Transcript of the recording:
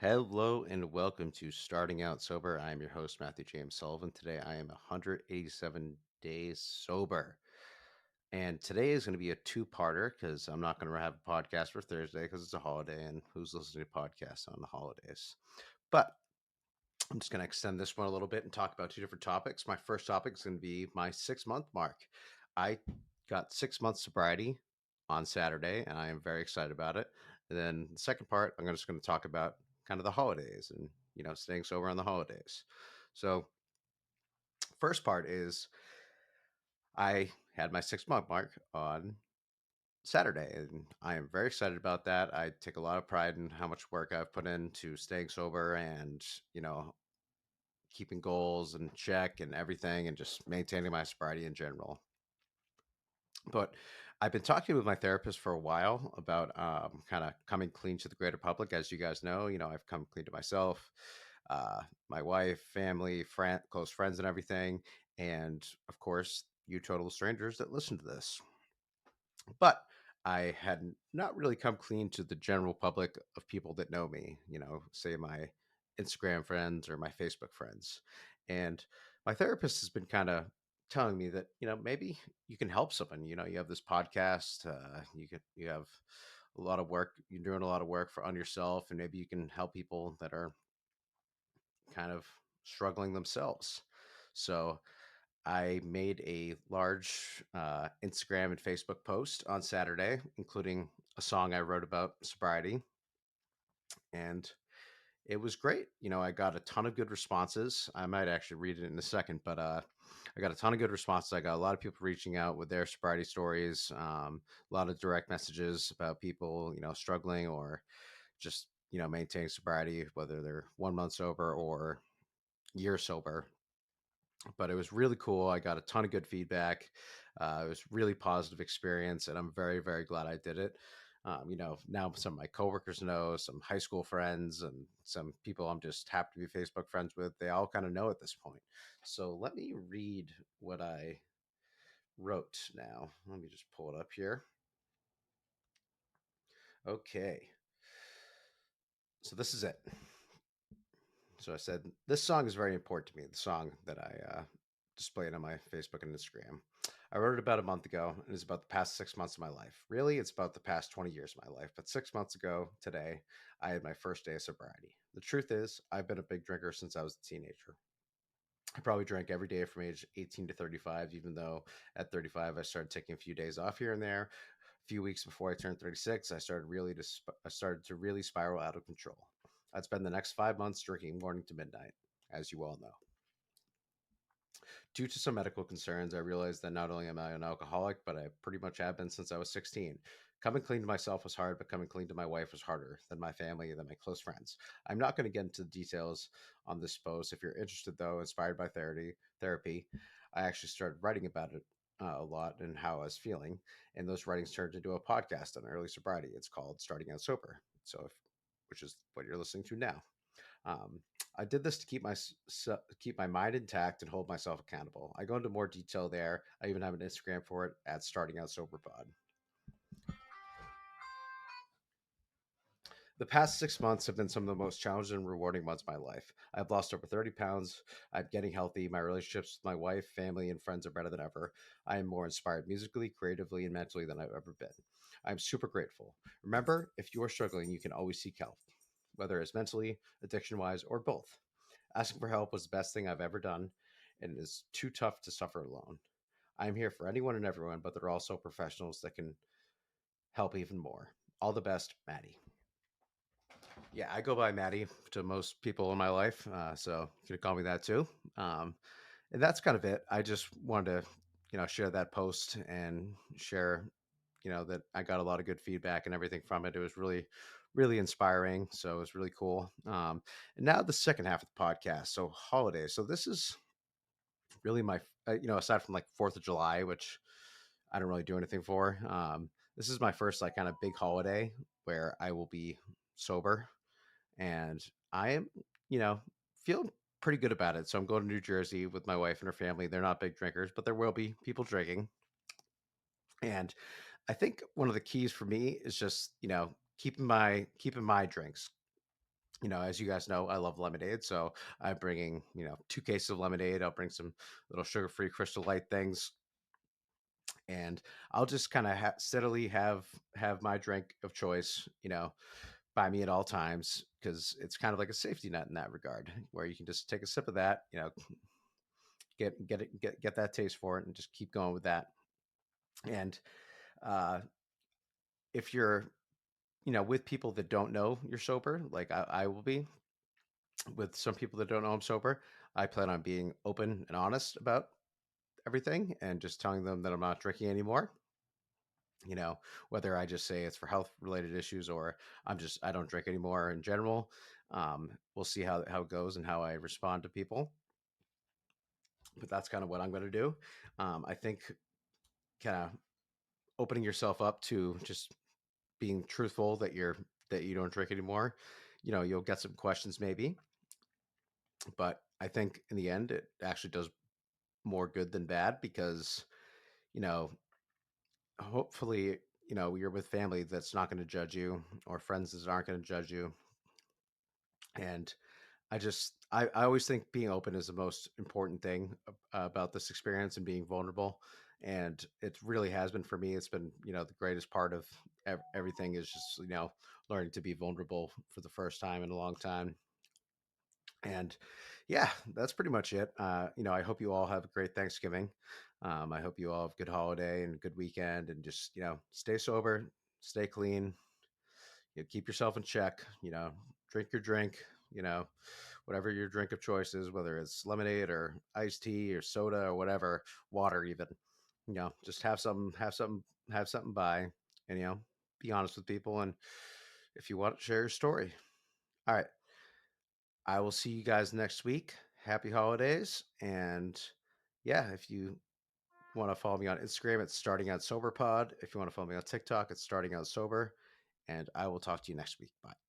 Hello and welcome to Starting Out Sober. I am your host, Matthew James Sullivan. Today I am 187 days sober. And today is going to be a two-parter because I'm not going to have a podcast for Thursday because it's a holiday and who's listening to podcasts on the holidays. But I'm just going to extend this one a little bit and talk about two different topics. My first topic is going to be my 6 month mark. I got 6 months sobriety on Saturday, and I am very excited about it. And then the second part, just going to talk about kind of the holidays and staying sober on the holidays. So, first part is I had my 6 month mark on Saturday, and I am very excited about that. I take a lot of pride in how much work I've put into staying sober and keeping goals in check and everything and just maintaining my sobriety in general. But I've been talking with my therapist for a while about kind of coming clean to the greater public. As you guys know, I've come clean to myself, my wife, family, close friends, and everything. And of course, you total strangers that listen to this. But I had not really come clean to the general public of people that know me, say my Instagram friends or my Facebook friends. And my therapist has been kind of telling me that, maybe you can help someone. You have this podcast, you have a lot of work, you're doing a lot of work on yourself, and maybe you can help people that are kind of struggling themselves. So I made a large Instagram and Facebook post on Saturday, including a song I wrote about sobriety. And it was great. I got a ton of good responses. I might actually read it in a second, but I got a ton of good responses. I got a lot of people reaching out with their sobriety stories, a lot of direct messages about people, struggling or just, maintaining sobriety, whether they're 1 month sober or year sober. But it was really cool. I got a ton of good feedback. It was really positive experience, and I'm very, very glad I did it. Now some of my coworkers know, some high school friends, and some people I'm just happy to be Facebook friends with. They all kind of know at this point. So let me read what I wrote now. Let me just pull it up here. Okay. So this is it. So I said, this song is very important to me. The song that I displayed on my Facebook and Instagram. I wrote it about a month ago, and it's about the past 6 months of my life. Really, it's about the past 20 years of my life. But 6 months ago today, I had my first day of sobriety. The truth is, I've been a big drinker since I was a teenager. I probably drank every day from age 18 to 35, even though at 35 I started taking a few days off here and there. A few weeks before I turned 36, I started to really spiral out of control. I'd spend the next 5 months drinking morning to midnight, as you all know. Due to some medical concerns, I realized that not only am I an alcoholic, but I pretty much have been since I was 16. Coming clean to myself was hard, but coming clean to my wife was harder than my family and than my close friends. I'm not going to get into the details on this post. If you're interested, though, inspired by therapy, I actually started writing about it a lot and how I was feeling. And those writings turned into a podcast on early sobriety. It's called Starting Out Sober. Which is what you're listening to now. Um, I did this to keep my mind intact and hold myself accountable. I go into more detail there. I even have an Instagram for it at Starting Out Sober Pod. The past 6 months have been some of the most challenging and rewarding months of my life. I've lost over 30 pounds. I'm getting healthy. My relationships with my wife, family, and friends are better than ever. I am more inspired musically, creatively, and mentally than I've ever been. I'm super grateful. Remember, if you are struggling, you can always seek help, whether it's mentally, addiction wise, or both. Asking for help was the best thing I've ever done, and it is too tough to suffer alone. I am here for anyone and everyone, but there are also professionals that can help even more. All the best, Maddie. Yeah, I go by Maddie to most people in my life, so you could call me that too. Um, and that's kind of it. I just wanted to, share that post and share, that I got a lot of good feedback and everything from it. It was really, really inspiring. So it was really cool. And now the second half of the podcast. So holidays. So this is really my, aside from like 4th of July, which I don't really do anything for. This is my first like kind of big holiday where I will be sober, and I am, you know, feeling pretty good about it. So I'm going to New Jersey with my wife and her family. They're not big drinkers, but there will be people drinking. And I think one of the keys for me is just, keeping my drinks As you guys know, I love lemonade, so I'm bringing 2 cases of lemonade. I'll bring some little sugar-free Crystal Light things, and I'll just kind of steadily have my drink of choice, by me at all times, because it's kind of like a safety net in that regard, where you can just take a sip of that, get that taste for it, and just keep going with that. And uh, if you're with people that don't know you're sober, like I will be with some people that don't know I'm sober, I plan on being open and honest about everything and just telling them that I'm not drinking anymore. You know, whether I just say it's for health related issues or I don't drink anymore in general. We'll see how it goes and how I respond to people. But that's kind of what I'm going to do. I think kind of opening yourself up to just being truthful that you don't drink anymore. You'll get some questions maybe, but I think in the end it actually does more good than bad because you know hopefully you're with family that's not going to judge you or friends that aren't going to judge you. And I always think being open is the most important thing about this experience and being vulnerable. And it really has been for me. It's been the greatest part of everything is just learning to be vulnerable for the first time in a long time. And yeah, that's pretty much it. I hope you all have a great Thanksgiving. I hope you all have a good holiday and a good weekend, and just stay sober, stay clean, keep yourself in check. Drink your drink. You know, whatever your drink of choice is, whether it's lemonade or iced tea or soda or whatever, water even. Just have something by, and be honest with people. And if you want, share your story. All right. I will see you guys next week. Happy holidays. And yeah, if you want to follow me on Instagram, it's Starting Out Sober Pod. If you want to follow me on TikTok, it's Starting Out Sober. And I will talk to you next week. Bye.